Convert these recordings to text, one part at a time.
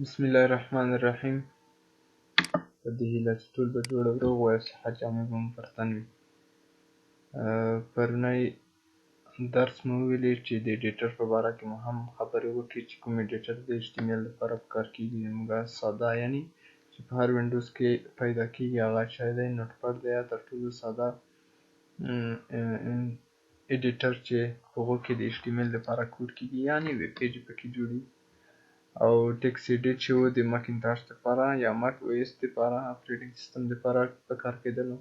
بسم الله الرحمن الرحیم. په دې هیله چې ټول به جوړ او روغ وای او صحت جامې به مو پر تن وي. پرونی درس مو ویلي چې د ایډیټر په باره کې مو هم خبرې وکړې چې کوم ایډیټر د HTML لپاره په کار کېږي. زموږ ساده یعنی چې په هر وینډوز کې پیدا کېږي هغه شی دی نوټ پډ دی، یا تر ټولو ساده ایډیټر چې په هغو کې د HTML لپاره کوډ کېږي، یعنې ویب پیج پکې جوړي. او ټکس ایډیټ چې و د مکینټاش لپاره یا مک او ایس لپاره اپریټینګ سیستم لپاره په کار کېدلو.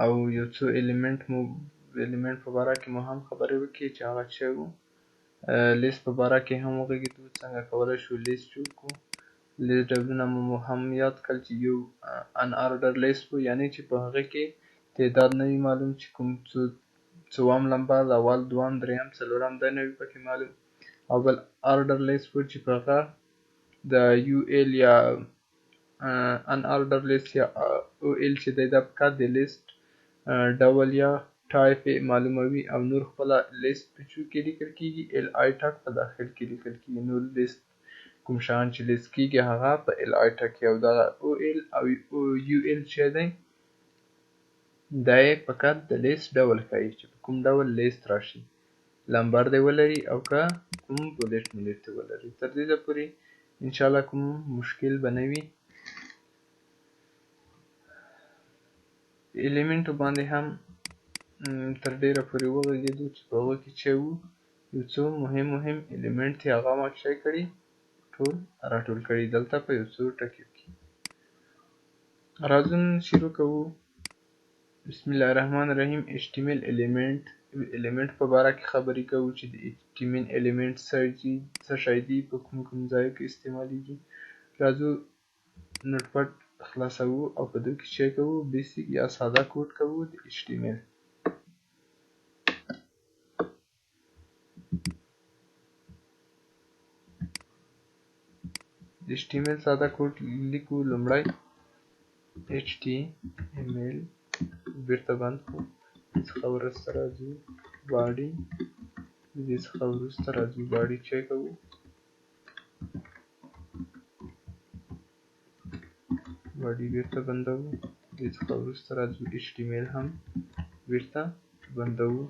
او یو څو ایلیمنټ په باره کې مو هم خبرې وکړې چې هغه څه و. لیست په باره کې هم وغږېدو، څنګه کولی شو لیست جوړ کړو. لیست ډولونه مو هم یاد کړل چې یو ان آرډر لیست و، یعنی چې په هغه کې تعداد نه وي معلوم چې کوم څوم لمبر اول دوم دریم څلورم دا نه وي پکې معلوم. او بل آرډر لیست و چې په هغه د یو ایل یا ان آرډر لیست یا او ایل چې دی دا فقط د لیست ډول یا ټایپ معلوموي، او نور خپله لیست په کې لیکل کېږي. ال آی ټک په داخل کې لیکل کېږي. نور لیست کوم شیان چې لیست کېږي هغه په ال آی ټک کې، او دغه او ایل او یو ایل چې دی دا یې فقط د لیست ډول ښیي چې په کوم ډول لیست راشي، لمبر دی ولري او که کوم بولټ مولټ دی ولري. تر دې پورې انشاءالله کوم مشکل به نه وي. ایلیمنټو باندې هم تر ډیره پورې وغږېدو چې په هغو کې چې وو یو څو مهم ایلیمنټ یې هغه ما څه کړي ټول راټول کړي دلته په یو څو ټکیو کې. راځو شروع کوو. بسم الله الرحمن الرحیم. HTML ایلیمنټ په باره کې خبرې کوو چې د HTML ایلیمنټ څه شی دي، په کوم ځایو کې استعمالیږي. راځو نوټ پډ خلاصوو او په دې کې چې کوو بیسیک یا ساده کوډ کوو د HTML. د HTML ساده کوډ لیکو. لومړی HTML بیرته بند کړو، دې څخه وروسته راځو باډي، دې څخه وروسته راځو باډي چې کوو، باډي بیرته بندوو، دې څخه وروسته راځو HTML هم بیرته بندوو،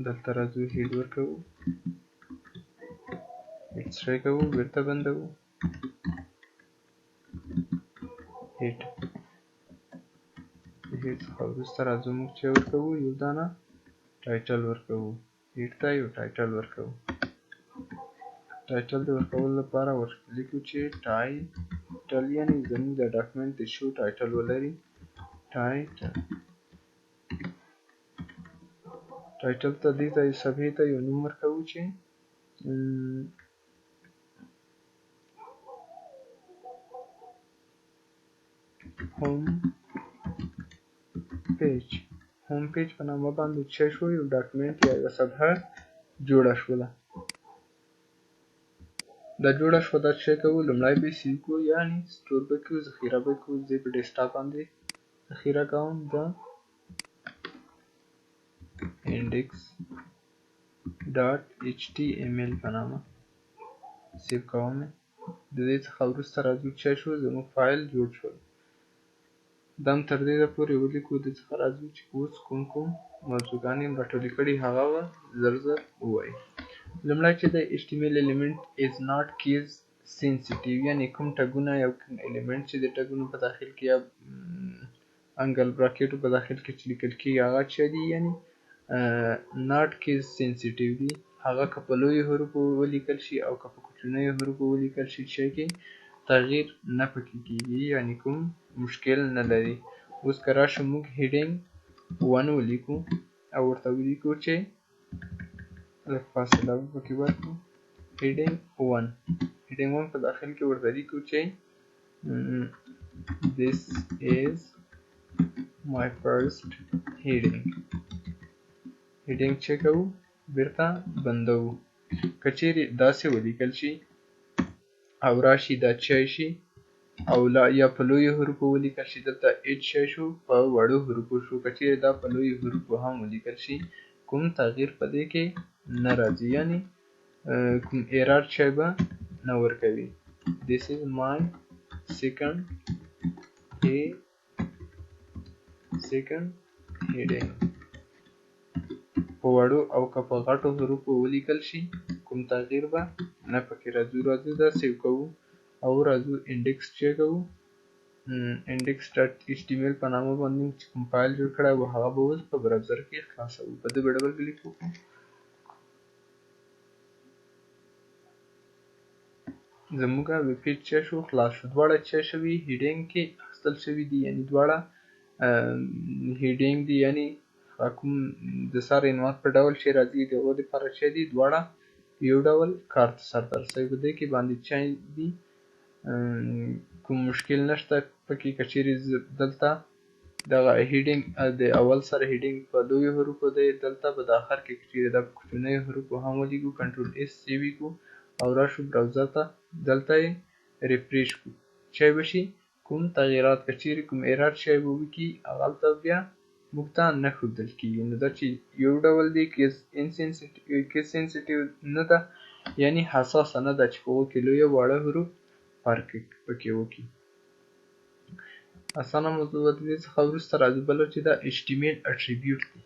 دلته راځو هیډ ورکوو، هیډ څه کوو بیرته بندوو، هیډ څخه وروسته راځو موږ چې ورکوو یو دانه ټایټل ورکوو. هیډ ته یو ټایټل ورکوو. ټایټل د ورکولو لپاره لیکو چې ټایټل یعنی زموږ د ډاکومنټ د شو ټایټل ولري. ټایټل ته دې ځای صفحې ته یو نوم ورکوو چې هوم پیج په نامه باندې څه شو یو ډاکومنټ یا یوه صفحه جوړه شوله. دا جوړه شوه دا څه کوو لومړی به سیو کوو، یعنی سټور به کوو، ذخیره به کوو. زه په ډیسکټاپ باندې ذخیره کوم د index.html په نامه سیو کوم. د دې څخه وروسته راځو څه شو زموږ فایل جوړ شو. دا هم تر دې پورې ولیکو. د څخه راځو چې اوس کوم موضوعګانې یم راټولې کړي هغه به زر ووایو. لومړی چې د HTML element is not case sensitive، یعنی کوم ټګونه یا کوم element چې د ټګونو په داخل کې یا انګل براکټو په داخل کې چې لیکل کېږي هغه څه دي، یعنی not case sensitive دي. هغه که په لویو حروفو ولیکل شي او که په کوچنیو حروفو ولیکل شي چې کې تغییر نه پکې کېږي، یعنی کوم مشکل نه لري. اوس که راشو موږ هیډینګ 1 ولیکو او ورته ولیکو چې لږ فاصله به پکې ورکړو. هیډینګ 1 په داخل کې ورته لیکو چې this is my first heading. هیډینګ چې کوو بیرته بندوو. که چیرې داسې ولیکل شي او راشي دا چای شي او یا په لویو حروفو ولیکل شي دلته اچ شی شو په وړو حروفو شو. که چیرې دا په لویو حروفو هم ولیکل شي کوم تغییر په دې کې نه راځي، یعنی کوم ایرر چې به نه ورکوي. this is my second heading. په وړو او که په غټو حروفو ولیکل شي کوم تغییر به نه پکې راځي. راځو دا سیو کوو او راځو انډیکس چې کوو index.html په نامه باندې چې کوم فایل جوړ کړی و هغه به اوس په براوزر کې خلاصوو. په دې به ډبل کلیک وکړو. زموږ ویب پیج چې شو خلاص شو. دواړه چې شوي هیډینګ کې اخیستل شوي دي، یعنی دواړه هیډینګ دي، یعنی کوم د سر عنوان په ډول چې راځي د هغو دپاره چې دي دواړه یو ډول کار سرته رسوي. په دې کې باندې چې دي کوم مشکل نشته پکې. که چیرې دلته دغه هیډینګ د اول سره هیډینګ په لویو حروفو دی، دلته به د آخر کې که چیرې دا په کوچنیو حروفو هم ولیکو کنټرول اس سیوي کو او راشو براوزر ته، دلته یې ریفریش کو چی بشي کوم تغییرات که چیرې کوم ایرر شی به وکړي هغلته بیا موږ ته نه ښودل کېږي. نو دا چې یو ډول دی کیس سینسیټیو نه ده، یعنی حساسه نه ده چې په هغو کې لویه واړه حروف فرق پکې وکړي. اسانه موضوع د دې څخه وروسته راځو بله چې دا HTML اټریبیوټ دی.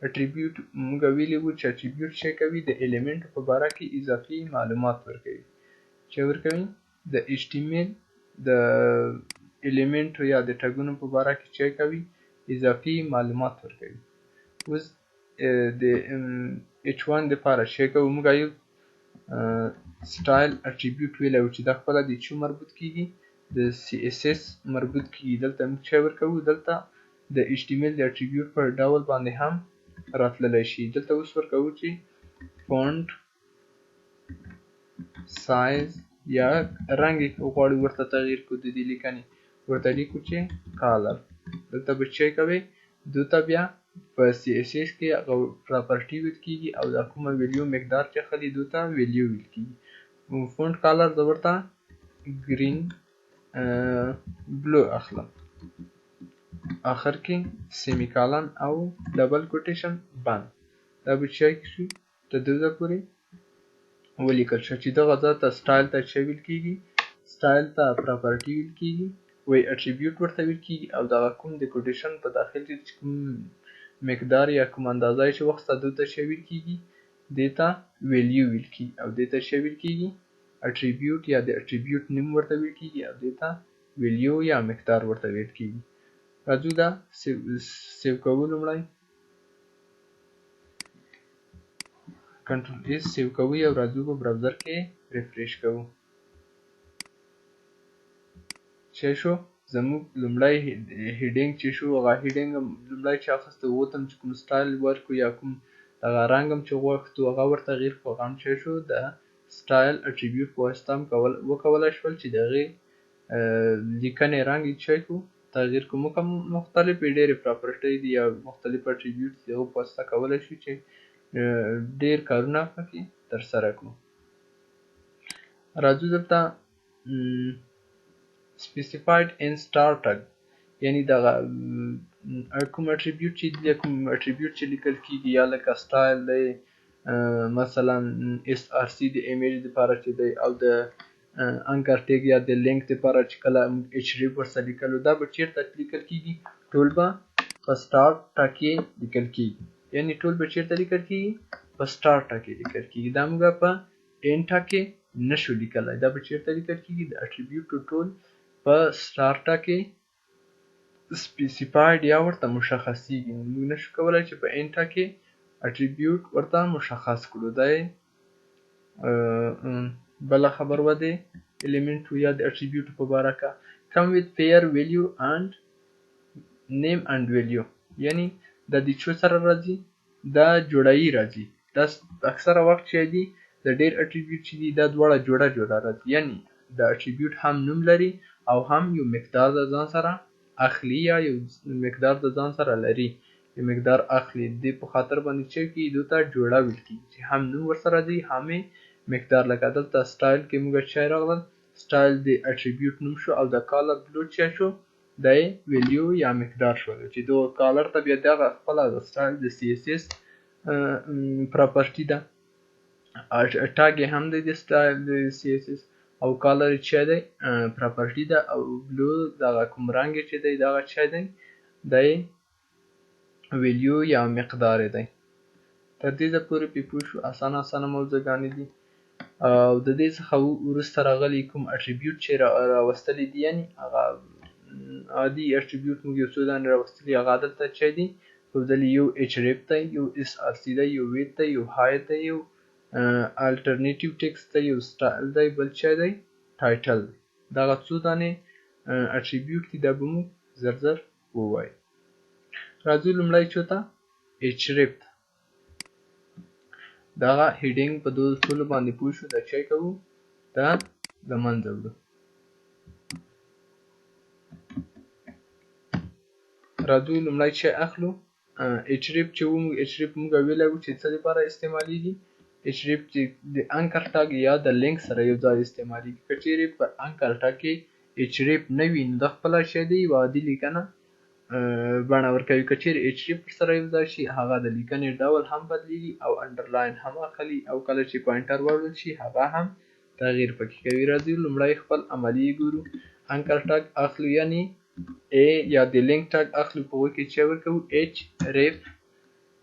اټریبیوټ موږ ویلي وو چې اټریبیوټ څه کوي؟ د الیمنټو په باره کې اضافي معلومات ورکوي. چې ورکوي د HTML د الیمنټو یا د ټګونو په باره کې چې کوي اضافي معلومات ورکوي. اوس د H1 دپاره چې کوو موږ یو سټایل اټریبیوټ ویلی وو چې دا خپله د چو مربوط کیږي؟ د CSS مربوط کیږي. دلته موږ چې ورکوو دلته د HTML د اټریبیوټ په ډول باندې هم راتللی شي. دلته اوس ورکوو چې فونټ سایز یا رنګ یې غواړو ورته تغییر کړو د دې لیکنې ورته لیکو چې کالر. دلته به چې کوئ دوته بیا په CSS کې هغه پراپرټي ویل کیږي او دا کومه ویلیو مقدار چې خلي دوته ویلیو ویل کیږي. فونټ کالر زه ورته ګرین بلو اخلم، آخر کې سیمی کالن او ډبل کوټیشن بند. دا به چې شي تر دې پورې ولیکل شو چې دغه ځای ته سټایل ته چې ویل کیږي، سټایل ته پراپرټي ویل کیږي، وی اټریبیوټ ورته ویل کیږي او دغه کوم د کوټیشن په داخل کې کوم مقدار یا کوم اندازه چې وخت ته دوته چې ویل کیږي دې ته ویلیو ویل کیږي او دې ته چې ویل کیږي اټریبیوټ یا د اټریبیوټ نوم ورته ویل کیږي او دې ته ویلیو یا مقدار ورته ویل کیږي. راځو دا سیو کوو. لومړی کنټرول اس سیو کوو او راځو په براوزر کې ریفریش کوو. چې شو زموږ لومړی هیډینګ چې شو هغه هیډینګ لومړی چې اخیسته وو ته چې کوم سټایل ورکړو یا کوم دغه رنګ هم چې غوښتو هغه ورته تغییر کړو. هغه هم چې شو د سټایل اټریبیوټ په واسطه هم وکولی شول چې د هغې لیکنې رنګ یې چې کړو تغییر کړو. موږ هم مختلفې ډېرې پراپرټۍ دي یا مختلف اټریبیوټ د هغو په واسطه کولی شو چې ډېر کارونه پکې ترسره کړو. راځو دلته specified in star tag یعنی دغه کوم اټریبیوټ چې چې لیکل کیږي یا لکه سټایل دی مثلا SRC د ایمیج دپاره چې دی او د انکر ټیګ یا د لینک دپاره چې کله href ورسره لیکلو دا به چیرته لیکل کیږي؟ ټول به په سټار ټاګ کې لیکل کیږي. یعنی ټول به چیرته لیکل کیږي؟ په سټار ټاګ کې لیکل کیږي. دا موږ په end ټاګ کې نشو لیکلی. دا به چیرته لیکل کیږي؟ د اټریبیوټ ټول په سټار ټاګ کې سپیسیفاید یا ورته مشخصیږي. موږ نشو کولی چې په end ټاګ کې اټریبیوټ ورته مشخص کړو. دا یې بله خبر و د الیمنټ یا د اټریبیوټ په باره کې come with pair value and name and value یعنی د دې څو سره راځي دا جوړایي راځي. دا اکثره وخت چې دی د ډېر اټریبیوټ چې دي دا دواړه جوړه راځي. یعنی د اټریبیوټ هم نوم لري او هم یو مقدار د ځان سره اخلي یا یو مقدار د ځان سره لري یو مقدار اخلي. دې په خاطر باندې چې کی دوته جوړه ویل کیږي چې هم نوم ورسره دی هم مقدار. لکه دلته سټایل کې موږ چې راغلل سټایل د اټریبیوټ نوم شو او د کالر بلو چې شو د ویلیو یا مقدار شو چې دو کالر ته بیا دغه خپله د سټایل د CSS پراپرټي ده ټاګ یې هم دی د سټایل د سی اس اس او کالر چې دی پراپرټي ده او بلو دغه کوم رنګ چې دی دغه چې دی دی ویلیو یا مقدار دی تر دې ځایه پورې پې پوه شو اسانه موضوعګانې دي او د دې څخه وروسته راغلي کوم اټریبیوټ چې راوستلي دي یعنې هغه عادي اټریبیوټ موږ یو څو دانې راوستلي هغه دلته چې دي ښودلي یو ایچ ریپ دی یو اس آر سی دی یو ویت دی یو هایټ دی یو الټرنیټیو ټیکسټ دی یو سټایل دی بل چې دی ټایټل دی دغه څو دانې اټریبیوټ دي دا به موږ زر ووایو راځو لومړی چوته ایچ ریپ دغه هیډینګ په دغو ټولو باندې پوه شو دا چې کوو دا د منځه وړو راځو لومړی چې اخلو ایچ ریپ چې وو ایچ ریپ موږ ویلی وو چې څه لپاره استعمالیږي ایچ ریپ چې د انکر ټاګ یا د لینک سره یو ځای استعمالیږي که چیرې په انکر ټاګ کې ایچ ریپ نه وي نو د خپله شی دی یوه عادي لیکنه بڼه ورکوي که چیرې ایچ ریپ سره یو ځای شي هغه د لیکنې ډول هم بدلیږي او انډرلاین هم اخلي او کله چې پوینټر واړول شي هغه هم تغییر پکې کوي راځو لومړی خپل عملي ګورو انکر ټاګ اخلو یعنې A یا د لینک ټاګ اخلو په هغوی کې چې ورکوو ایچ ریپ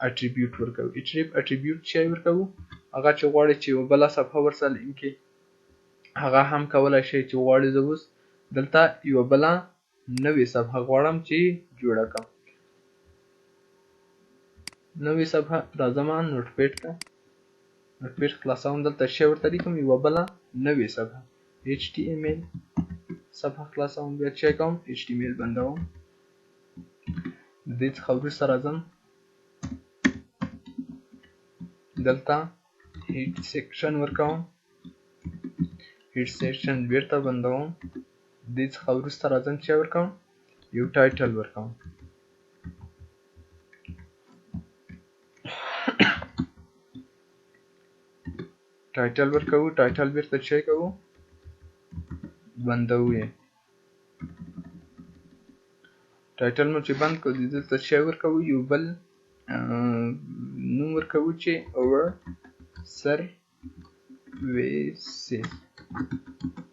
اټریبیوټ ورکوو ایچ ریپ اټریبیوټ چې ورکوو هغه چې غواړئ چې یوه بله صفحه ورسره لینک کړي هغه هم کولی شئ چې غواړئ زه اوس دلته یوه بله نوې صفحه غواړم چې جوړه کړم نوې صفحه راځم نوټ پیډ ته نوټ پیډ خلاصوم دلته شی ورته لیکم یوه بله نوې صفحه ایچ ټي ام ایل صفحه خلاصوم بیا چې کوم ایچ ټي ام ایل بندوم د دې څخه وروسته راځم دلته هیډ سیکشن ورکوم هیډ سیکشن بیرته بندوم د دې څخه وروسته راځم چې ورکوم یو ټایټل ورکوم ټایټل ورکوو ټایټل بیرته چې کوو بندوو یې ټایټل مو چې بند کړو دلته چې ورکوو یو بل نوم ورکوو چې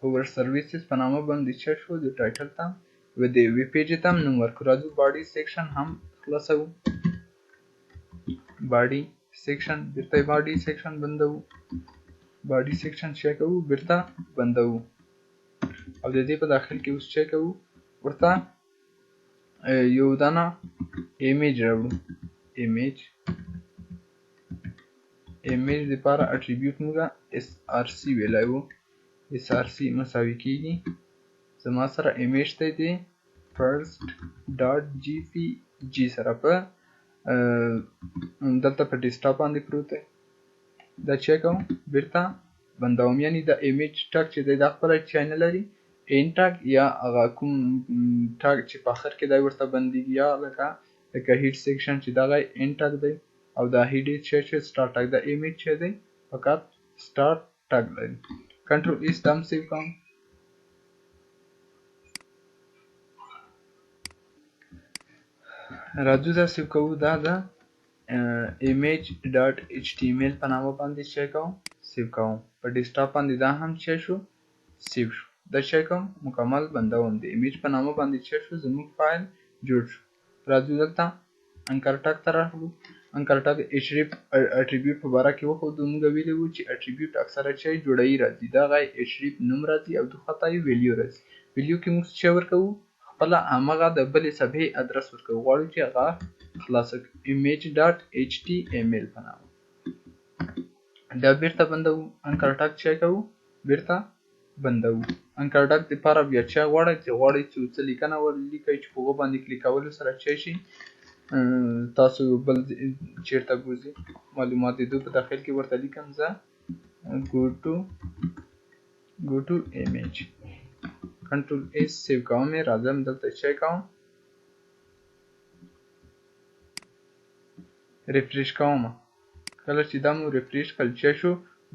اوور سرویسز په نامه باندې چې شو د ټایټل ته و د ویب پیج ته نوم ورکړو راځو باډي سیکشن هم خلاصوو باډي سیکشن بیرته باډي سیکشن بندوو باډي سیکشن چې کوو بیرته بندوو او د دې په داخل کې اوس چې کوو ورته یو دانه ایمیج راوړو ایمیج لپاره اټریبیوټ موږ اس آر سی ویلی وو اس آر سی مساوي کیږي زما سره ایمیج ته دی فرست ډاټ جی پی جی سره په دلته په ډیسکټاپ باندې پروت دی دا چې کوم بیرته بندوم یعنې د ایمیج ټاګ چې دی دا خپله چینه لري این ټاګ یا هغه کوم ټاګ چې په آخر کې دی ورته بندېږي یا لکه هیډ سیکشن چې دغه این ټاګ دی او دا هیډ چې سټارټ ټاګ د ایمیج چې دی فقط سټارټ ټاګ لري کنټرول ایس دم سیو کوم راځو دا سیو کوو دا د ایمیج ډاټ ایچ ټي ام ایل په نامه باندې چې کوم سیو کوم په ډیسکټاپ باندې دا هم چې شو سیو شو دا چې کوم مکمل بندوم د ایمیج په نامه باندې چې شو زموږ فایل جوړ شو راځو دلته انکر ټاګ ته راغلو انکر ټاګ ایچ ریپ اټریبیوټ په باره کې وښودو موږ ویلي وو چې اټریبیوټ اکثره چې جوړوي راځي دغه ایچ ریپ نوم راځي او د خواته یې ویلیو راځي ویلیو کې موږ څه ورکوو خپله همغه د بلې صفحې ادرس ورکوو غواړو چې هغه خلاصه image dot html په نامه دا بیرته بندوو انکر ټاګ چې کوو بیرته بندوو انکر ټاګ دپاره بیا چې غواړئ چې څه لیکنه ولیکئ چې په هغو باندې کلیکولو سره چې شي تاسو بل چیرته بوځي معلومات د دوی په داخل کې ورته لیکم زه go to image کنټرول ایس سیو کوم راځم دلته چې کوم ریفریش کوم کله چې دا مو ریفریش کړل چې شو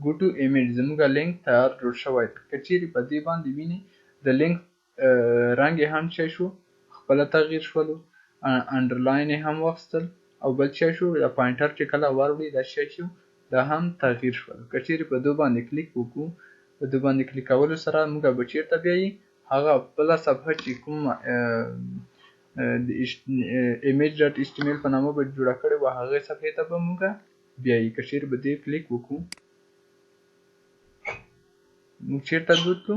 go to image زموږ لینک تیار جوړ شوی که چیرې په دې باندې وینئ د لینک رنګ یې هم چې شو خپله تغییر شولو انډرلاین یې هم واخیستل او بل چې شو د پوینټر چې کله وروړي دا شی شو دا هم تغییر شول. که چیرې په دو باندې کلیک وکړو، په دو باندې کلیک کولو سره موږ به چیرته بیایي، هغه بله صفحه چې کوم د image.html په نامه به جوړه کړې وه هغې صفحې ته به موږ بیایي. که چیرې به دې کلیک وکړو، موږ چیرته بوتلو،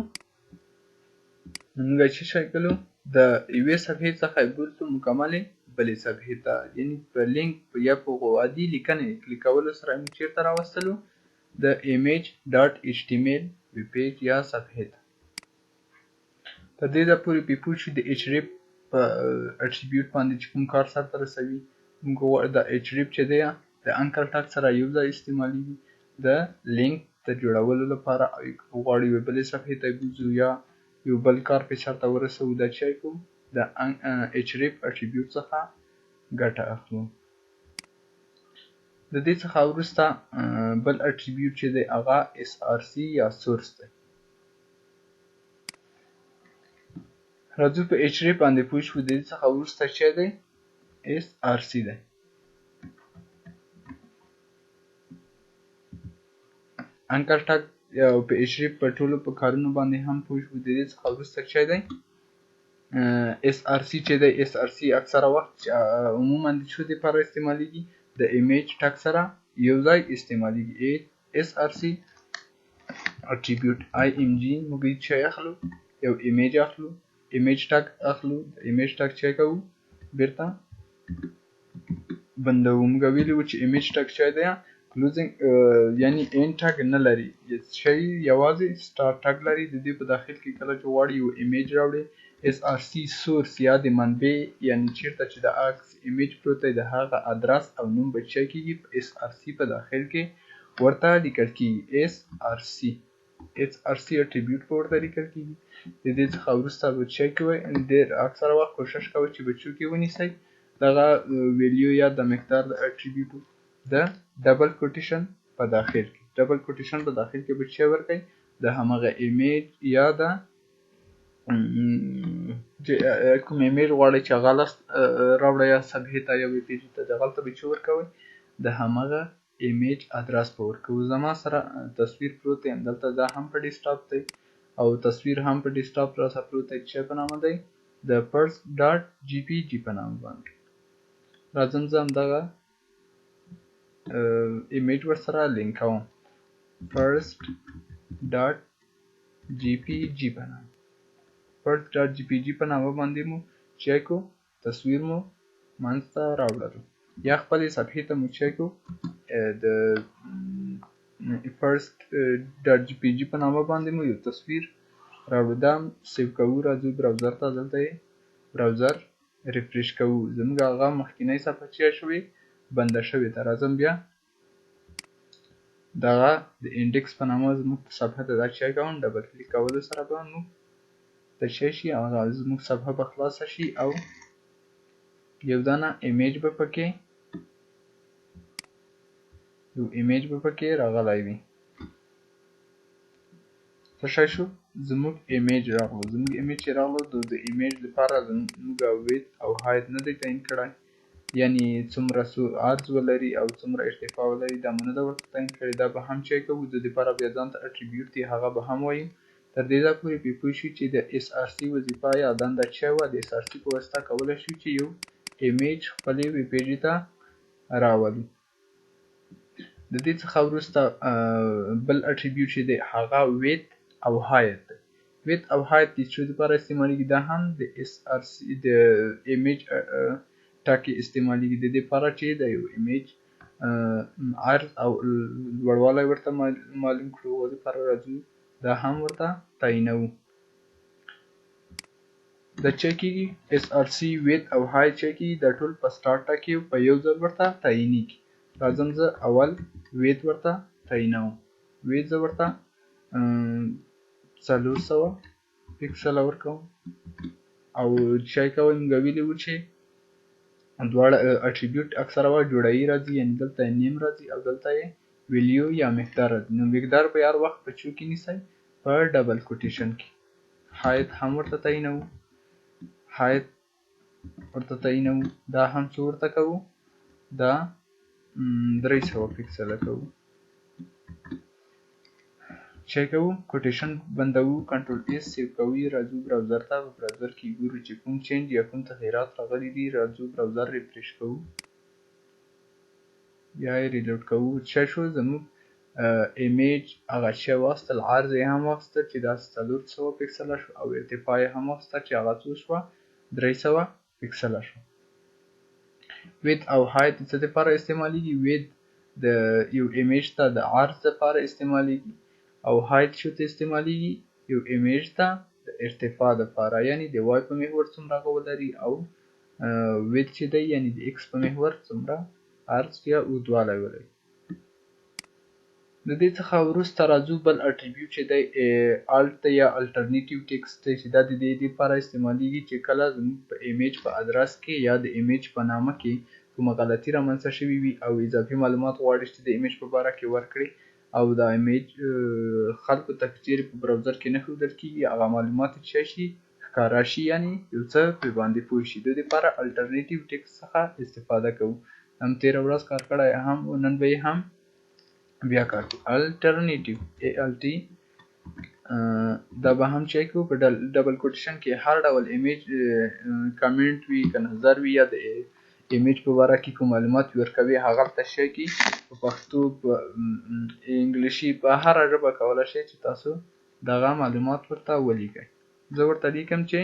موږ چې شی کولو د یوې صفحې څخه بوتلو مکملې بلې صفحې ته، یعنی په لینک یا په عادي لیکنې کلیک کولو سره موږ چیرته راوستلو، د image.html ویب پیج یا صفحې ته. تر دې ځایه پورې پې پوه شو د href په اټریبیوټ باندې چې کوم کار سرته رسوي. موږ د href چې دی د انکل ټاګ سره یو ځای استعمالیږي د لینک د جوړولو لپاره، او که غواړو یوې بلې صفحې ته بوځو یا یو بل کار پې سرته ورسوو، دا چی کوو د href اټریبیوټ څخه ګټه اخلو. د دې څخه وروسته بل اټریبیوټ چې دی هغه src یا سورس دی. راځو په href باندې پوه شو. د دې څخه وروسته چی دی؟ src دی. انکل ټاګ او په href په ټولو په کارونو باندې هم پوه شو. د دې څخه وروسته چی دی؟ src چې دی. src اکثره وخت عموما د څه دپاره استعمالیږي؟ د image ټاګ سره یو ځای استعمالیږي. src اټریبیوټ img موږ چی اخلو؟ یو image اخلو، image ټاګ اخلو، د image ټاګ چی کوو؟ بیرته بندوو. موږ ویلي وو چې image ټاګ چی دی؟ کلوزینګ یعنی end ټاګ نه لري، شی یوازې start ټاګ لري. د دې په داخل کې کله چې غواړي یو image راوړي، src سورس یا د منبع یعنی چیرته چې د عکس image پروت دی د هغه ادرس او نوم به چی کېږي؟ په src په داخل کې ورته لیکل کېږي. src اټریبیوټ په ورته لیکل کېږي. د دې څخه وروسته به چی کوئ؟ ډېر اکثره وخت کوشش کوئ چې بچو کې ونیسئ دغه ویلیو یا د مقدار د اټریبیوټو د ډبل کوټیشن په داخل کې. ډبل کوټیشن په داخل کې به چی ورکئ؟ د همغه ایمیج یا د کوم ایمیج غواړئ چې هغه راوړئ یا صفحې ته یا ویب پیج ته، دغلته به چی ورکوئ؟ د همغه ایمیج ادرس به ورکوو. زما سره تصویر پروت دی همدلته، دا هم په ډیسکټاپ دی او تصویر هم په ډیسکټاپ راسره پروت دی. چی په نامه دی؟ د first.jpg په نامه باندې. راځم زه همدغه ایمیج ورسره لینک کوم. first.jpg په نامه، first.jpg په نامه باندې مو چی کو؟ تصویر مو منځته راوړلو یا خپلې صفحې ته مو چی کو؟ د first.jpg په نامه باندې مو یو تصویر راوړو. دا سیو کوو. راځو براوزر ته، دلته یې براوزر ریفریش کوو. زموږ هغه مخکینۍ صفحه چی شوې؟ بنده شوې ده. راځم بیا دغه د انډکس په نامه زموږ صفحه ته دا چی کوم؟ ډبل کلیک کولو سره به موږ د چی شي؟ هغه زموږ صفحه به خلاصه شي او یو دانه ایمیج به پکې راغلی وي. څه شی شو؟ زموږ ایمیج راغلو. زموږ ایمیج چې راغلو د ایمیج لپاره زموږ ویت او هایت نه دی تعیین کړی، یعنی څومره عرض ولري او څومره ارتفاع ولري دا مو نه ده ورته تعیین کړی. دا به هم چی کوو؟ د دې لپاره بیا ځان ته اټریبیوټ دی هغه به هم وایو. تر دې ځایه پورې پې پوه شو چې د src وظیفه یا دنده چی وه؟ د src په واسطه کولی شو چې یو ایمیج خپلې ویب پیج ته راولو. د دې څخه وروسته بل اټریبیوټ چې دی هغه ویت او هایت دی. ویت او هایت د څه لپاره استعمالیږي؟ دا هم د src د ایمیج ټاکي استعمالیږي. د دې لپاره چې د یو ایمیج عرض او لوړوالی ورته معلوم کړو. د دې لپاره راځو دا هم ورته تعینوو. دا چی کېږي؟ src ویت او هایت چی کېږي؟ دا ټول په سټارټ ټاکي په یو ځل ورته تعینېږي. راځم زه اول ویت ورته تعینوم. ویت زه ورته 400 پکسله ورکوم او چی کوئ؟ موږ ویلي وو چې دواړه اټریبیوټ اکثره وخت جوړایي راځي، یعنی دلته یې نیم راځي او دلته یې ویلیو یا مقدار راځي. نو مقدار به هر وخت په چو کې نیسئ؟ په ډبل کوټیشن کې. هایت هم ورته تعینوو. دا هم څو ورته کوو؟ دا 300 پکسله کوو. چی کوو کوټیشن بندوو کنټرول ایس سیو کوو راځو براوزر ته په براوزر کې ګورو چې کوم چینج یا کوم تغییرات راغلي دي راځو براوزر ریفریش کوو بیا یې ریلوډ کوو څه شو زموږ ایمیج هغه چې واخیستل عرض یې هم واخیستل چې دا 400 پکسله شو او ارتفاع یې هم واخیستل چې هغه څو شوه 300 پکسله شو وید او هایت څه دپاره استعمالیږي وید د یو ایمیج ته د عرض دپاره استعمالیږي او هایت شو ته استعمالیږي یو ایمیج ته د ارتفاع دپاره یعنی د وای په محور څومره هغه ولري او وید چې دی یعنی د ایکس په محور څومره عرض یا اوږدوالی ولري د دې څخه وروسته راځو بل اټریبیوټ چې دی الټ یا الټرنیټیو ټیکسټ دی چې دا د دې لپاره استعمالیږي چې کله زموږ په ایمیج په ادرس کې یا د ایمیج په نامه کې کومه غلطي رامنځته شوې وي او اضافي معلومات غواړي چې د ایمیج په باره کې ورکړي او دا ایمیج خلکو ته که چیرې په براوزر کې نه ښودل کېږي هغه معلومات چې شي ښکاره شي یعنی یو څه پرې باندې پوه شي د دې لپاره الټرنیټیو ټیکسټ څخه استفاده کوو هم تېره ورځ کار کړی هم نن به یې هم بیا کار کوو الټرنیټیو ALT دا به هم چی کوو په ډبل کوټیشن کې هر ډول ایمیج کمنټ وي که نظر وي یا د ایمیج په باره کې کوم معلومات ورکوي هغه ته شی کې په پښتو په انګلیشي په هره ژبه کولی شئ چې تاسو دغه معلومات ورته ولیکئ زه ورته لیکم چې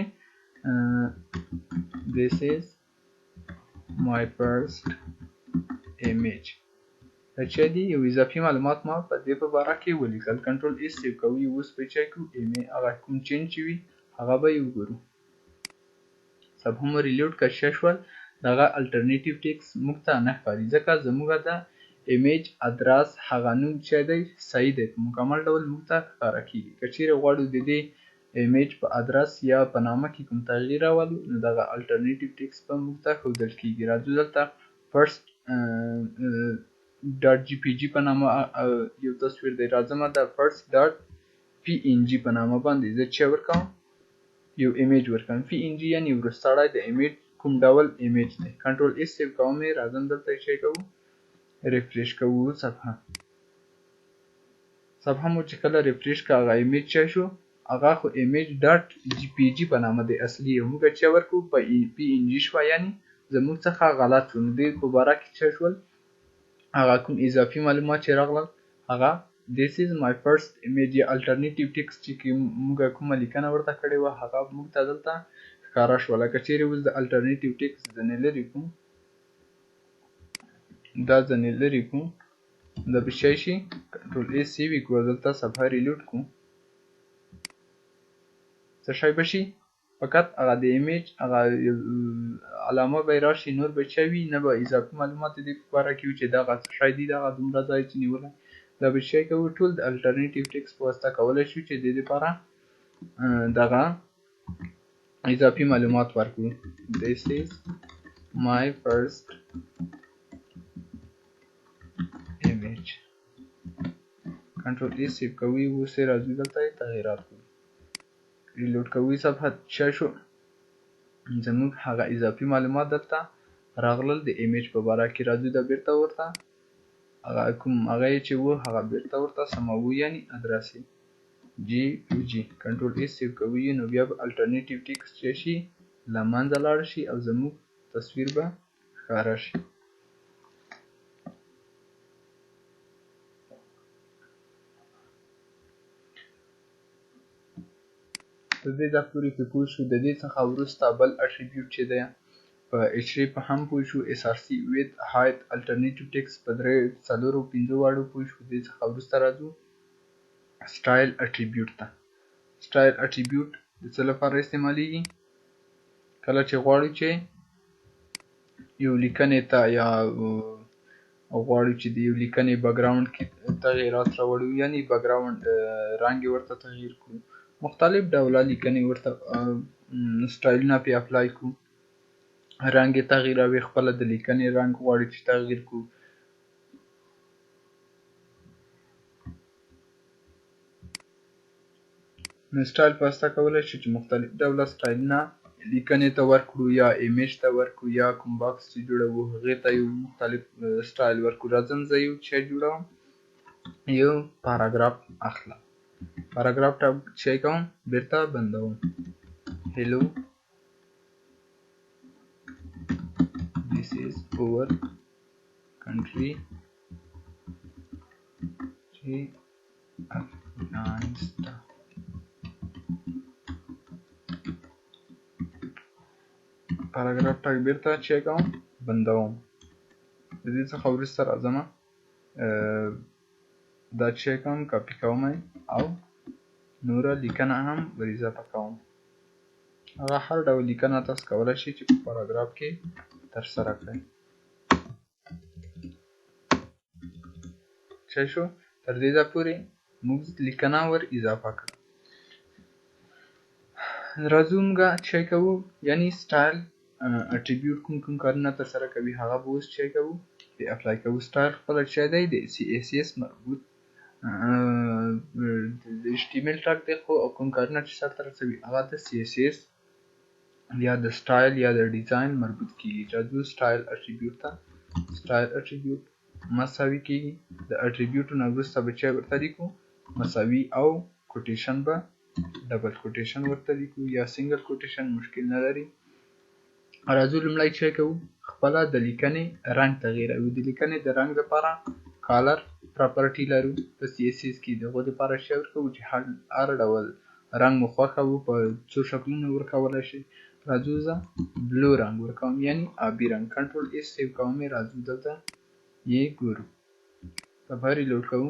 this is my first image دا چې دي یو اضافي معلومات ما په دې په باره کې ولیکل کنټرول ایس سیو کوو اوس به چی کوو هغه کوم چینج چې وي هغه به یې وګورو سب هم ریلوډ که ښه شول دغه الټرنیټیو ټیکس موږ ته نه ښکاري ځکه زموږ د ایمیج ادرس هغه نوم چې دی صحیح دی په مکمل ډول موږ ته ښکاره کېږي که چیرې غواړو د دې ایمیج په ادرس یا په نامه کې کوم تغییر راولو نو دغه الټرنیټیو ټیکس به موږ ته ښودل کېږي راځو دلته فرست ډاټ جی پی جی په نامه یو تصویر دی راځم د فرست ډاټ پی ان جی په نامه باندې زه چې ورکوم یو ایمیج ورکوم پی ان جی یعنی وروستړی د ایمیج کوم ډول ایمیج دی کنټرول ایس سیو کوم راځم دلته یې کوو ریفریش کوو صفحه مو چې کله ریفریش که هغه ایمیج چی شو هغه خو ایمیج ډاټ جی پی جی په نامه دی اصلي یو موږ چې ورکوو په پی ان جی شوه یعنی زموږ څخه غلط شو نو دې په باره کې څه شول هغه کوم اضافي معلومات چې راغلل هغه this is my first image یا alternative text چې موږ کومه لیکنه ورته کړې وه هغه موږ ته دلته ښکاره شوله که چیرې اوس د alternative text ځنې لرې کړو دا ځنې لرې کړو دا به شی شي کنټرول ایس سیو یې کړو دلته صفحه ریلوډ کړو څه شی به شي فقط هغه د ایمیج هغه علامه به یې راشي نور به څه وي نه به اضافي معلومات دې په باره کې وي چې دغه څه شی دی دغه دومره ځای چې نیولی دا به شی کوو ټول د الټرنیټیو ټیکس په واسطه کولی شو چې دې دپاره دغه اضافي معلومات ورکړو this is my first image کنټرول ایس سیو کوي اوس یې راځو دلته یې تغییرات کوو ریلوډ کوي صفحه څه شو زموږ هغه اضافي معلومات دلته راغلل د ایمیج په باره کې راځو دا بیرته ورته هغه کوم هغه یې چې و هغه بیرته ورته سموو یعنی ادرس یې جی او جی کنټرول ایس سیو کوي نو بیا به الټرنیټیو ټیکس چې شي له منځه لاړ شي او زموږ تصویر به ښکاره شي د دې دا پورې پې پوه شو د دې څخه وروسته بل اټریبیوټ چې دی په اچري په هم پوه شو اس آر سی وید هایت الټرنیټیو ټیکس په 3 4 5 واړو پوه شو دې څخه وروسته راځو سټایل اټریبیوټ ته سټایل اټریبیوټ د څه لپاره استعمالیږي کله چې غواړو چې یو لیکنې ته یا غواړو چې د یو لیکنې بیکګراوند کې تغییرات راوړو یعنی بیکګراوند رنګ یې ورته تغییر کړو مختلف ډوله لیکنې ورته سټایلونه پې اپلای کړو رنګ یې تغییروي خپله د لیکنې رنګ غواړي چې تغییر کړو نو سټایل په واسطه کولی شو چې مختلف ډوله سټایلونه لیکنې ته ورکړو یا ایمیج ته ورکړو یا کوم باکس چې جوړوو هغې ته یو مختلف سټایل ورکړو راځم زه یو شی جوړوم یو پاراګراف اخلم پاراګراف ټاب چای کوم بیرته بندوم. hello this is our country چې افغانستان. پاراګراف ټاګ بیرته چای کوم بندوم. د دې څخه وروسته راځم دا چای کوم کاپي کوم او نوره لیکنه هم ور اضافه کوم. هغه هر ډول لیکنه تاسو کولی شئ چې په پاراګراف کې ترسره کړئ. ښه شو. تر دې ځایه پورې موږ لیکنه ور اضافه کړه. راځو موږ چای کوو یعنی سټایل اټریبیوټ کوم کارونه ترسره کوي هغه به اوس چای کوو پرې اپلای کوو. سټایل خپله چای دی د CSS مربوط د HTML ټاګ دی خو کوم کارونه چې سرته رسوي هغه د CSS یا د سټایل یا د ډیزاین مربوط کیږي. راځو سټایل اټریبیوټ ته. سټایل اټریبیوټ مساوي کیږي د اټریبیوټو نه وروسته به چای ورته لیکو مساوي او کوټیشن به ډبل کوټیشن ورته لیکو یا سنګل کوټیشن مشکل نه لري. راځو لومړی چای کوو خپله د لیکنې رنګ تغییروو. د لیکنې د رنګ لپاره کالر پراپرټي لرو په CSS کې. د هغو دپاره چای ورکوو چې هر ډول رنګ مو خوښه وو په څو شکلونو ورکولی شئ. راځو زه بلو رنګ ورکوم یعنی آبي رنګ. کنټرول S سیو کوم. راځو دلته یې ګورو. صفحه ریلوډ کوو.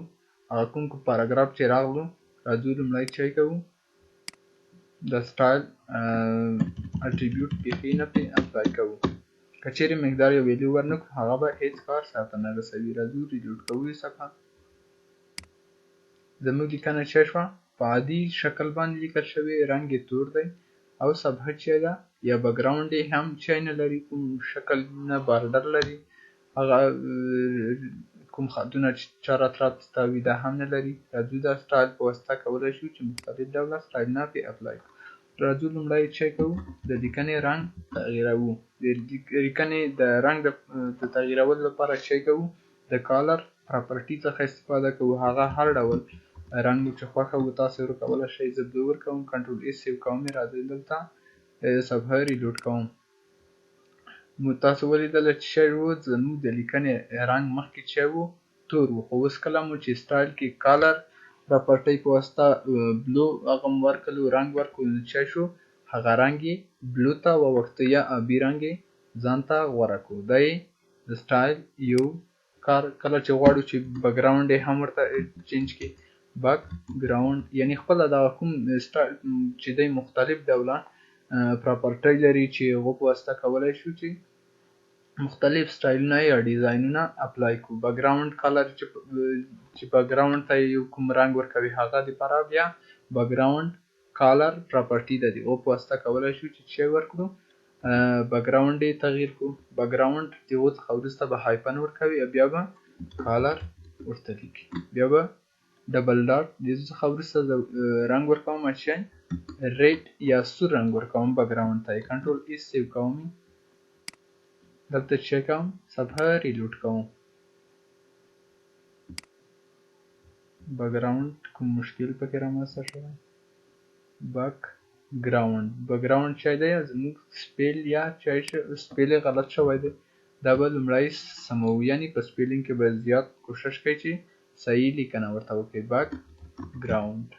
هغه کوم پاراګراف چې راغلو راځو لومړی چای کوو د سټایل اټریبیوټ بیخي نه پرې اپلای کوو. که چیرې مقدار یو ویلیو ورنکړو هغه به هیڅ کار سرته نه رسوي. راځو ریلوډ کوو صفحه. زموږ لیکنه چای شوه په عادي شکل باندې لیکل شوې رنګ یې تور دی او صفحه چای ده یا بکګراونډ یې هم چای نه لري کوم شکل نه بارډر لري هغه کوم خطونه چې چا راته راستوي دا هم نه لري. راځو دا سټایل په واسطه کولی شو چې مختلف ډوله سټایلونه پرې اپلای کړو. راځو لومړی چای کوو د لیکنې رنګ تغییروو. د لیکنې د رنګ د تغییرولو لپاره چای کوو د کالر پراپرټي څخه استفاده کوو. هغه هر ډول رنګ مو چې خوښه وو تاسو ورکولی شئ. زه بلو ورکوم. کنټرول S سیو کوم. راځئ دلته صفحه ریلوډ کوم. تاسو ولیدله چې چای و زموږ د لیکنې رنګ مخکې چای و تور و خو اوس کله مو چې سټایل کې کالر پراپرټۍ په واسطه بلو هغه م ورکړلو رنګ ورکړو نو چای شو هغه رنګ یې بلو ته واوښته یا آبي رنګ یې ځان ته غوره کړو. دا یې د سټایل یو کار. کله چې غواړو چې بکګراونډ یې هم ورته چینج کړي بکګراونډ یعنی خپله دغه کوم سټایل چې دی مختلف ډوله پراپرټۍ لري چې هغو په واسطه کولی شو چې مختلف سټایلونه یا ډیزاینونه اپلای کړو. بکګراونډ کلر چې بکګراونډ ته یو کوم رنګ ورکوي هغه دپاره بیا بکګراونډ کالر پراپرټي ده د هغو په واسطه کولی شو چې چی ورکړو بکګراونډ یې تغییر کړو. بکګراونډ د هغو څخه وروسته به هایفن ورکوي بیا به کالر ورته لیکي بیا به ډبل ډاټ د دې څخه وروسته رنګ ورکوم اچین ریډ یا سور رنګ ورکوم بکګراونډ ته یې کنټرول S سیو کوم. دلته چک کوم صفحه ریلوډ کوم. بکګراونډ کوم مشکل پکې رامنځته شوی بکګراونډ چای دی زموږ سپیل یا چای سپیل غلط شوی دی دا به لومړی سموو یعنی په سپیلینګ کې به زیات کوشش کوي چې صحیح لیکنه ورته وکړي. بکګراونډ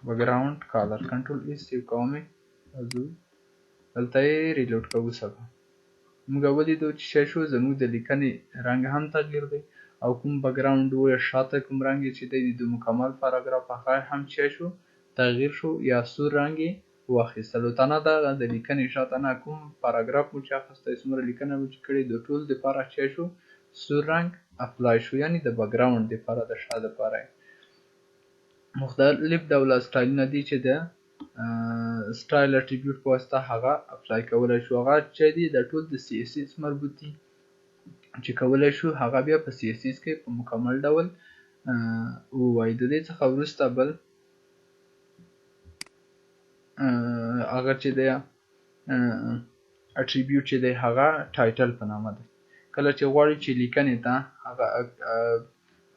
بکګراونډ کالر کنټرول S سیو کوم. راځو دلته یې ریلوډ کوو صفحه. موږ ولیدو چې چای شو زموږ د لیکنې رنګ هم تغییر دی او کوم بکګراونډ و یا شاته کوم رنګ چې دی د مکمل پاراګراف هغه هم چای شو تغییر شو یا سور رنګ یې واخیستلو. تنه دا د لیکنې شاته نه کوم پاراګراف مو چې اخیستی څومره لیکنه مو چې کړې د ټول دپاره چای شو سور رنګ اپلای شو یعنی د بکګراونډ دپاره د شا دپاره مختلف ډوله سټایلونه دي چې د سټایل اټریبیوټ په واسطه هغه اپلای کولی شو. هغه چې دي د ټول د CSS مربوط دي چې کولی شو هغه بیا په CSS کې په مکمل ډول ووایي. د دې څخه وروسته بل هغه چې دی اټریبیوټ چې دی هغه ټایټل په نامه دی. کله چې غواړئ چې لیکنې ته هغه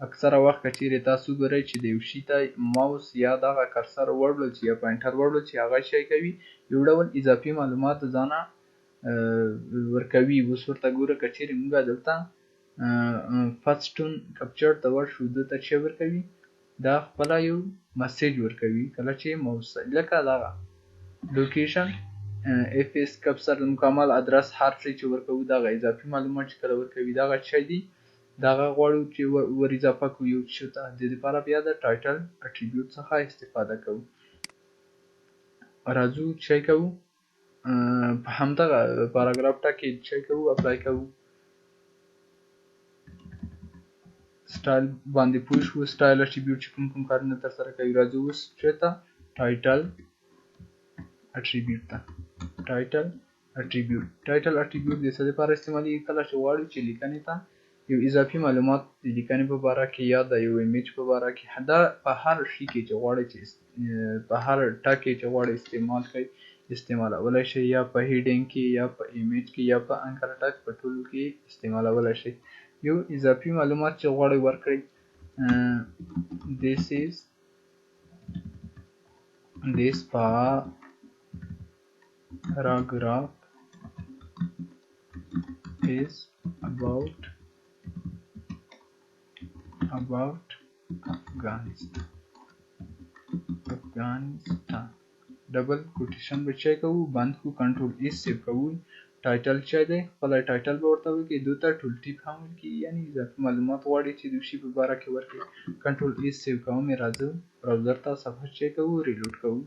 اکثره وخت که چیرې تاسو ګورئ چې د یو شي ته ماوس یا دغه کرسر وړل چې یا پوینټر وړل چې هغه شی کوي یو ډول اضافي معلومات د ځانه ورکوي. اوس ورته ګوره که چیرې موږ دلته فاستون کپچر ته ورشو دلته چې ورکوي دا خپله یو مسیج ورکوي کله چې ماوس لکه دغه لوکیشن اف اس کپسر مکمل ادرس هر شی چې ورکوي دغه اضافي معلومات چې کله ورکوي دغه شی دی دغه غواړو چې ور اضافه کړو یو شي ته د دې لپاره بیا د ټایټل اټریبیوټ څخه استفاده کوو. راځو چې کوو په همدغه پاراګراف ټاګ کې چې کوو اپلای کوو سټایل باندې پوه شو. سټایل اټریبیوټ چې کوم کارونه ترسره کوي. راځو اوس چېرته ټایټل اټریبیوټ ته. ټایټل اټریبیوټ د څه لپاره استعمالېږي؟ کله چې غواړو چې لیکنې ته یو اضافي معلومات د لیکنې په باره کې یا د یو ایمیج په باره کې دا په هر شي کې چې غواړئ چې په هر ټاګ کې چې غواړئ استعمال کړئ استعمالولی شئ یا په هیډینګ کې یا په ایمیج کې یا په انکر ټاګ په ټولو کې استعمالولی شئ. یو اضافي معلومات چې غواړئ ورکړئ this paragraph is about Afghanistan. ډبل کوټیشن به چای کوو بند کو کنټرول ایس سیو کوو. ټایټل چای دی خپل ټایټل به ورته وکړي دوی ته ټول ټیپ هم وکړي یعنی اضافي معلومات غواړي چې د شي په باره کې ورکړي. کنټرول ایس سیو کوم راځو براوزر ته صفحه چای کوو ریلوډ کوو.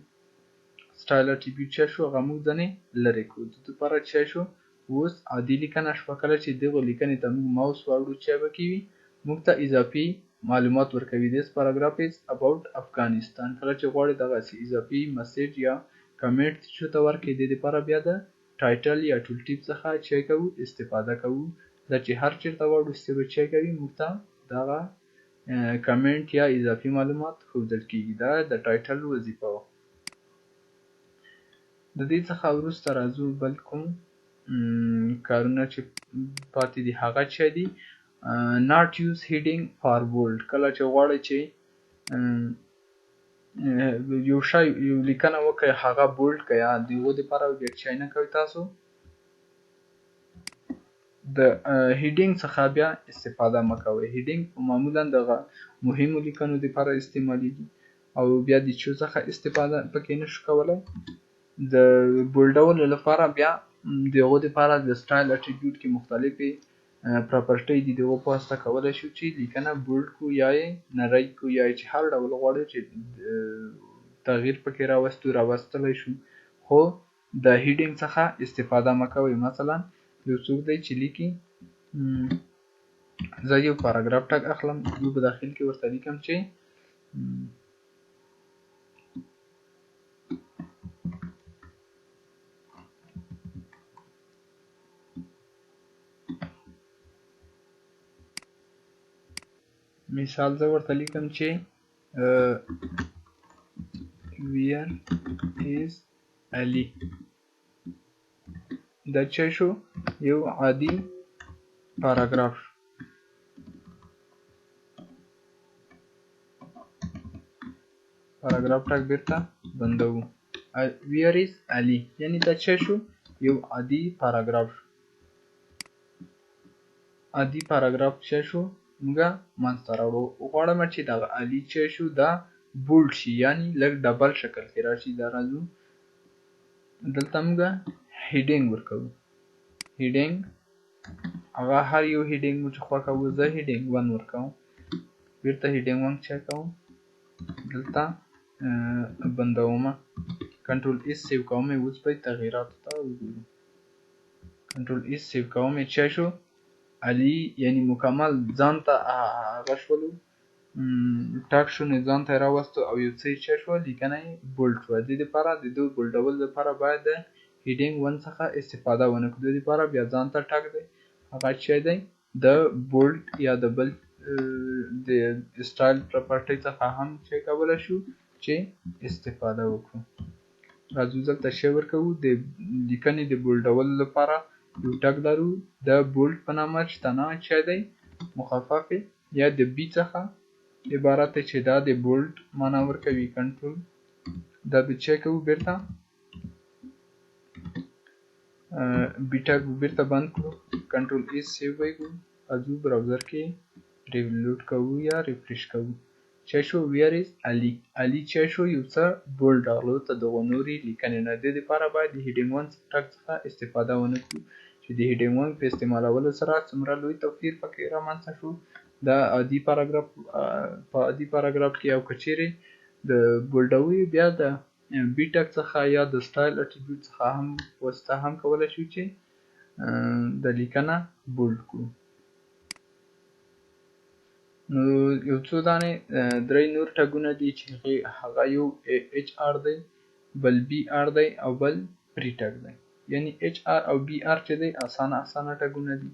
سټایل اټریبیوټ چا شو هغه موږ ځنې لرې کړو د لپاره چا شو. اوس عادي لیکنه شوه کله چې دغه لیکنې ته موږ ماوس واړو چا به کوي موږ ته اضافي معلومات ورکوي. this paragraph is about Afghanistan. کله چې غواړئ دغسې اضافي مسیج یا کمنټ شو ته ورکړئ د دې لپاره بیا د ټایټل یا ټول ټیپ څخه چی کوو استفاده کوو. دا چې هر چیرته واړو چې به چی کوي موږ ته دغه کمنټ یا اضافي معلومات ښودل کیږي. دا د ټایټل وظیفه وه. د دې څخه وروسته راځو بل کوم کارونه چې پاتې دي هغه چی دي not use heading for bold. کله چې غواړئ چې یو شی یو لیکنه وکړئ هغه بولډ کړئ د هغو دپاره بیا چی نه کوئ تاسو د هیډینګ څخه بیا استفاده مه کوئ. هیډینګ معمولا د مهمو لیکنو دپاره استعمالیږي او بیا د چو څخه استفاده پکې نشو کولی. د بولډولو لپاره بیا د هغو دپاره د سټایل اټریبیوټ کې مختلفې پراپرټۍ دي د هغو په واسطه کولی شو چې لیکنه بولډ کړو یا یې نری کړو یا چې هر ډول غواړئ چې تغییر پکې راوستلی شو خو د هیډینګ څخه استفاده مه کوئ. مثلا یو څوک دی چې لیکي زه یو پاراګراف ټاګ اخلم یو په داخل کې ورته لیکم چې مثال زه ورته لیکم چې where is Ali. دا چی شو یو عادي پاراګراف. پاراګراف ټاګ بیرته بندوو. where is Ali یعنی دا چی شو یو عادي پاراګراف. عادي پاراګراف چی شو موږ منځته راوړو. غواړم چې دغه علي چی شو دا بولډ شي یعنی لږ ډبل شکل کې راشي. دا راځو دلته موږ هیډینګ ورکوو. هیډینګ هغه هر یو هیډینګ مو چې خوښوو زه هیډینګ 1 ورکوم بیرته هیډینګ 1 چی کوم دلته بندومه. کنټرول ایس سیو کوم اوس به تغییراتو ته وګورو. کنټرول ایس سیو کوم چی شو علي یعنی مکمل ځان ته هغه شولو ټاګ شو نه ځان ته یې راوستو او یو څه یې چی شوه لیکنه یې بولډ شوه. د دې لپاره د دې بولډولو لپاره باید د هیډینګ 1 څخه استفاده ونه کړو. د دې لپاره بیا ځان ته ټاګ دی هغه چی دی د بولډ یا د بل د سټایل پراپرټۍ څخه هم چی کولی شو چې استفاده وکړو. راځو دلته شی ورکوو د لیکنې د بولډولو لپاره یو ټک لرو د بولډ په نامه چې تنه چی دی مخفف یا د بی څخه عبارت دی چې دا د بولډ معنا ورکوي کنټرول دا به چی کوو بیرته بی ټک بیرته بند کړو کنټرول ای سیو به کړو راځو براوزر کې ریلوډ کوو یا ریفریش کوو چی شو ویر از علي چی شو یو څه بولډ راغلو ته دغه نورې لیکنې نه د دې لپاره باید د هیډینګ 1 ټک څخه استفاده ونه کړو چې د هیډینګ 1 په استعمالولو سره څومره لوی توپیر پکې رامنځته شو دا عادي پاراګراف په عادي پاراګراف کې او کچېرې د بولډوي بیا د بی ټک څخه یا د سټایل اټریبیوټ څخه هم واسطه هم کولای شو چې د لیکنه بولډ کړو نو یو څو دانې درې نور ټګونه دي چې هغه یو اچ آر دی بل بی آر دی او بل پری ټګ دی یعنی اچ آر او بی آر چې دی اسانه ټګونه دي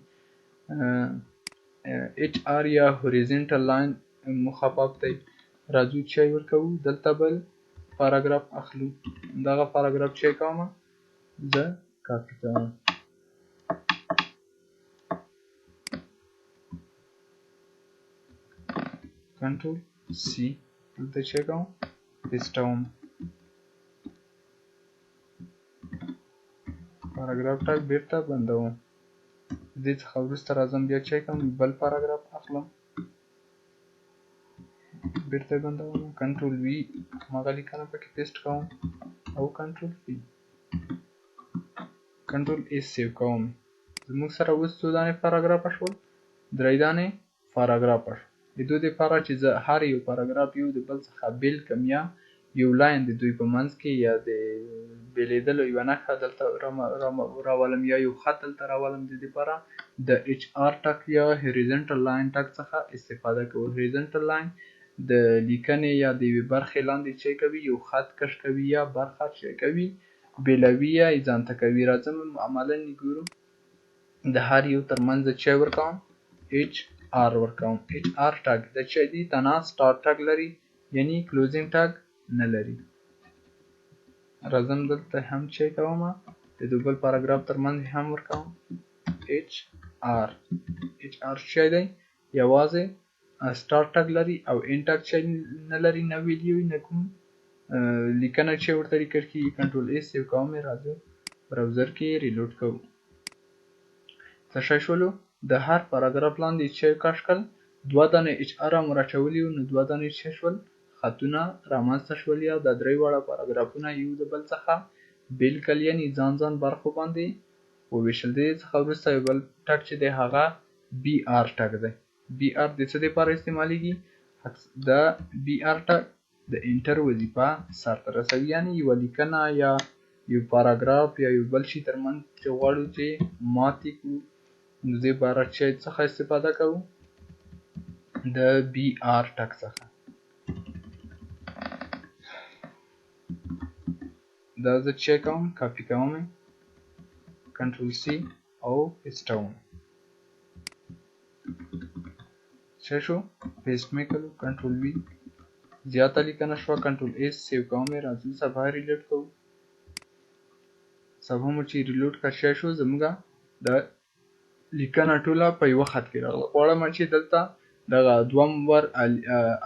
اچ آر یا هوریزونټل لاین مخفف دی راځو چې ورکوو دلته بل پاراګراف اخلو دغه پاراګراف چې کوم زه کاپی کوم کنټرول سی دلته چې کوم پیسټوم پاراګراف ټاک بیرته بندوم دې څخه وروسته راځم بیا چې کوم بل پاراګراف اخلم بیرته بندوم کنټرول وی مغه لیکنه پکې پیسټ کوم او کنټرول پی کنټرول ای سیو کوم زموږ سره اوس څو دانې پاراګراف شول درې دانې پاراګراف شول د دوی لپاره چې زه هر یو پاراګراف یو د بل څخه بیل کم یا یو لاین د دوی په منځ کې یا د بیلیدلو یوه نښه دلته راولم یا یو خط دلته راولم د دې لپاره د اچ آر ټک یا هوریزونټل لاین ټک څخه استفاده کوو هوریزونټل لاین د لیکنې یا د یوې برخې لاندې چې کوي یو خط کش کوي یا برخه چې کوي بیلوي یا ځانته کوي راځم عملا ګورو د هر یو ترمنځ چې ورکوم اچ آر ورکوم اچ آر ټاګ د چې دی تنا سٹارټ ټاګ لري یعنی کلوزینګ ټاګ نه لري راځم دلته هم چې کوم د دوبل پاراګراف ترمنځ هم ورکوم اچ آر چې دی یوازې سٹارټ ټاګ لري او ان ټاګ چې نه لري نه ویډیو نه کوم لیکنه چې ورته لیکل کیږي کنټرول ای سیو کوم راځو براوزر کې ریلوډ کوم څه شی شولو د هر پاراګراف لاندې چې کاشکل دوه دانې اچ آر مراچولي نو دوه دانې چې شول خطونه رامنځته شول یا د درې واړه پاراګرافونه یو د بل څخه بیل کل یعنی ځان برخو باندې وویشل دي څخه وروسته یو بل ټک چې دی هغه بی آر ټک دی بی آر د څه لپاره استعمالیږي د بی آر ټک د انټر وظیفه سرته رسوي یعنی یوه لیکنه یا یو پاراګراف یا یو بل شي ترمنځ چې غواړو چې ماتې کړو نو دې لپاره چې څخه استفاده کوو د بی آر ټک څخه دا زه چې کوم کاپی کوم کنټرول سی او پیسټوم څه شو پیسټ مې کړو کنټرول وی زیاته لیکنه شوه کنټرول ایس سیو کوم راځو صفحه ریلوډ کوو صفحه مو چې ریلوډ کړه شو زموږه د لیکنه ټوله په یوه خط کې راغله غواړم چې دلته دغه دوم ور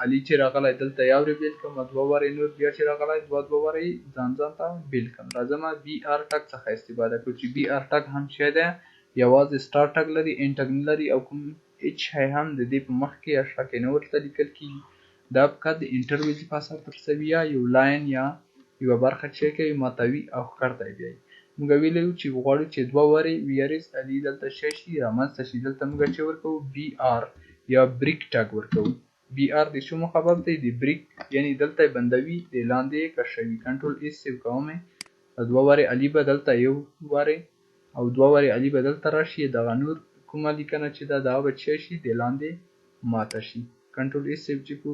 علي چې راغلی دلته یو ری بیل کړم دوه ورې نور بیا چې راغلی دوه ورې ځان ته بیل کړم راځم بی آر ټک څخه استفاده کوو چې بی آر ټک هم شی دی یوازې سټار ټک لري ان ټک نه لري او کوم هیڅ شی هم د دې په مخ کې یا شا کې نه ورته لیکل کېږي دا فقط د انټر وظیفه سرته رسوي یا یو لاین یا یوه برخه چې کوي ماتوي او ښکته یې بیایي موږ ویلی وو چې غواړو چې دوه ورې ویریز علي دلته شی شي رامنځته شي دلته موږ چې ورکوو بی آر یا بریک ټاګ ورکوو بی آر د څه مخفف دی د بریک یعنی دلته بندوي د لاندې کشوي کنټرول ایس سیو کوم دوه ورې علي به دلته یو ورې او دوه ورې علي به دلته راشي دغه نور کومه لیکنه چې دا دغه به څه شي د لاندې ماته شي کنټرول ایس سیو چې کو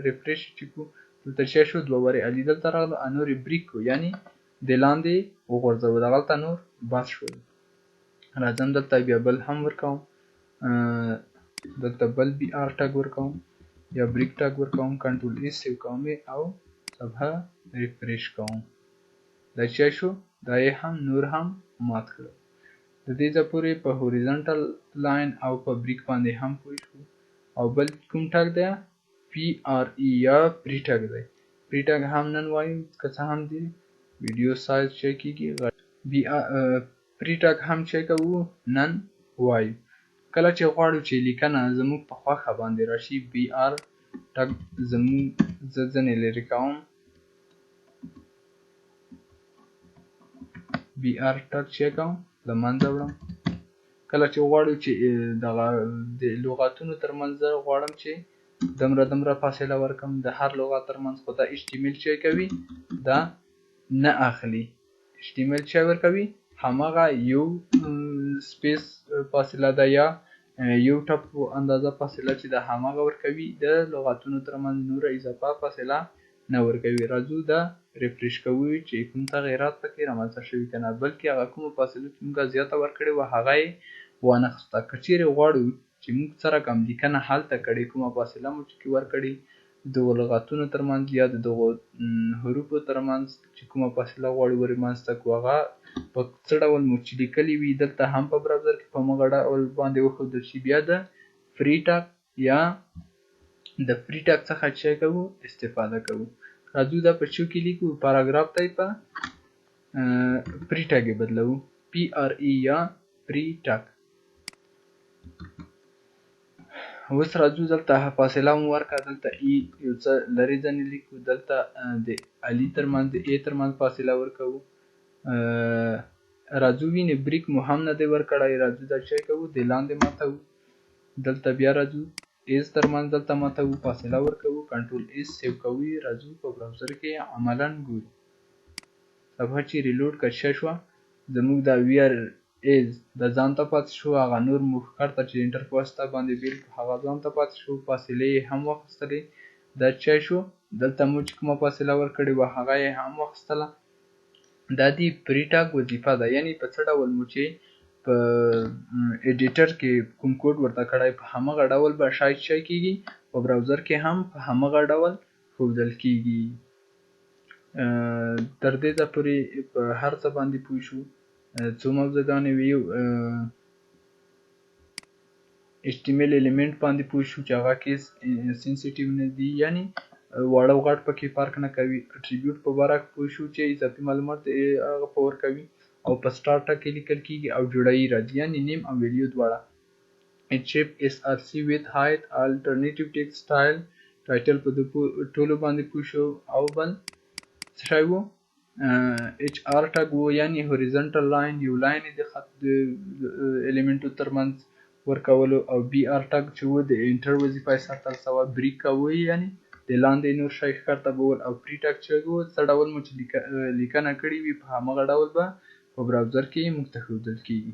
ریفریش چې کو دلته څه شو دوه ورې علي دلته راغله نور بریک کو یعنی د لاندې وغورځوو دغلته نور بس شول راځم دلته بیا بل هم ورکوم دلته بل بی آر ټاګ ورکوم یا بریک ټاګ ورکوم کنټرول ای سیو کوم او صفحه ریفریش کوم دا چې شو دا یې هم نور هم مات کړل. د دې ځای پورې په هوریزنټل لاین او په بریک باندې هم پوه شو. او بل کوم ټاګ دی پی آر ای یا پری ټاګ دی. پری ټاګ هم نن وایو که څه هم دی ویډیو سایز چیک کیږي. پری ټاګ هم چیک کوو نن وایو. کله چې غواړو چې لیکنه زموږ په خوښه باندې راشي بی آر ټاګ زموږ زه ځنې لرې کوم. بی آر ټاګ چیک کوم له منځه وړم. کله چې غواړو چې دغه د لغاتونو ترمنځ غواړم چې دمره فاصله ورکړم د هر لغت ترمنځ، خو دا ایچ ټي ایم ایل چې کوي دا نه اخلي. ایچ ټي ایم ایل چې ورکوي هماغه یو سپیس فاصله ده یا یو ټپ اندازه فاصله چې د هماغه ورکوي، د لغاتونو ترمنځ نوره اضافه فاصله نه ورکوي. راځو دا ریفریش کوو چې کوم تغیرات پکې رامنځته شوي که نه، بلکې هغه کومه فاصله چې موږ زیاته ورکړې وه هغه یې وانخسته. که چیرې غواړو چې موږ څه رقم لیکنه هلته کړې کومه فاصله مو چې ورکړې دغو لغاتونو ترمنځ یا د دغو حروفو ترمنځ چې کومه فاصله غواړو ورمنځته کړو هغه په څه ډول مو چې لیکلي وي دلته هم په براوزر کې په همغه ډول باندې وښودل شي. بیا د فری ټاګ یا د فری ټاګ څخه چې کوو استفاده کوو. راځو دا په چو کې لیکو پاراګراف ته یې په فری ټاګ یې بدلوو پی آر ای یا فری ټاګ. اوس راځو دلته فاصله مو ورکړه، دلته ای یو څه لرې ځنې لیکو، دلته د علي ترمنځ د ای ترمنځ فاصله ورکوو. راځو وینې بریک مو هم نه دی ورکړی، راځو دا چې کوو د لاندې ماتوو. دلته بیا راځو ایز ترمنځ دلته ماتوو فاصله ورکوو، کنټرول ایز سیو کوو. راځو په براوزر کې عملا ګورو صفحه چې ریلوډ کړه شوه زموږ دا وی آر ایز د ځان ته پاتې شو، هغه نور مو ښکارته چې انټر په واسطه باندې بیل هغه ځان ته پاتې شو، فاصلې یې هم واخیستلې. دا چې شو دلته مو چې کومه فاصله ورکړې وه هغه یې هم واخیستله. دا د فری ټاګ وظیفه ده، یعنې په څه ډول مو چې په ایډیټر کې کوم کوډ ورته کړی په همغه ډول به شاید شی کېږي، په براوزر کې هم په همغه ډول ښودل کېږي. تر دې ځایه پورې په هر څه باندې پوه شو. څو موضوعګانې ویو ایچ ټي ایم ایل الیمنټ باندې پوه شو چې هغه کیس سینسیټیو نه دي، یعنې واړه او غټ پکې فرق نه کوي. اټریبیوټ په باره کې پوه شو چې اضافي معلومات هغه په ورکوي او په سټار ټاګ کې لیکل کېږي او جوړایي راځي، یعنې نیم او ویلیو دواړه. shape src with height alternative text style ټایټل په ټولو باندې پوه شو. او بل څه شی و ایچ آر ټاګ و، یعنې هوریزنټل لاین یو لاین د خط د الیمنټو ترمنځ ورکولو. او بی آر ټاګ چې و د انټر وظیفه یې سرته رسوه. بریک کوو یعنې د لاندې نور شی ښکته بول. او فری ټاګ چې و څه ډول مو چې لیکنه کړې وي په همغه ډول به په براوزر کې موږ ته ښودل کېږي.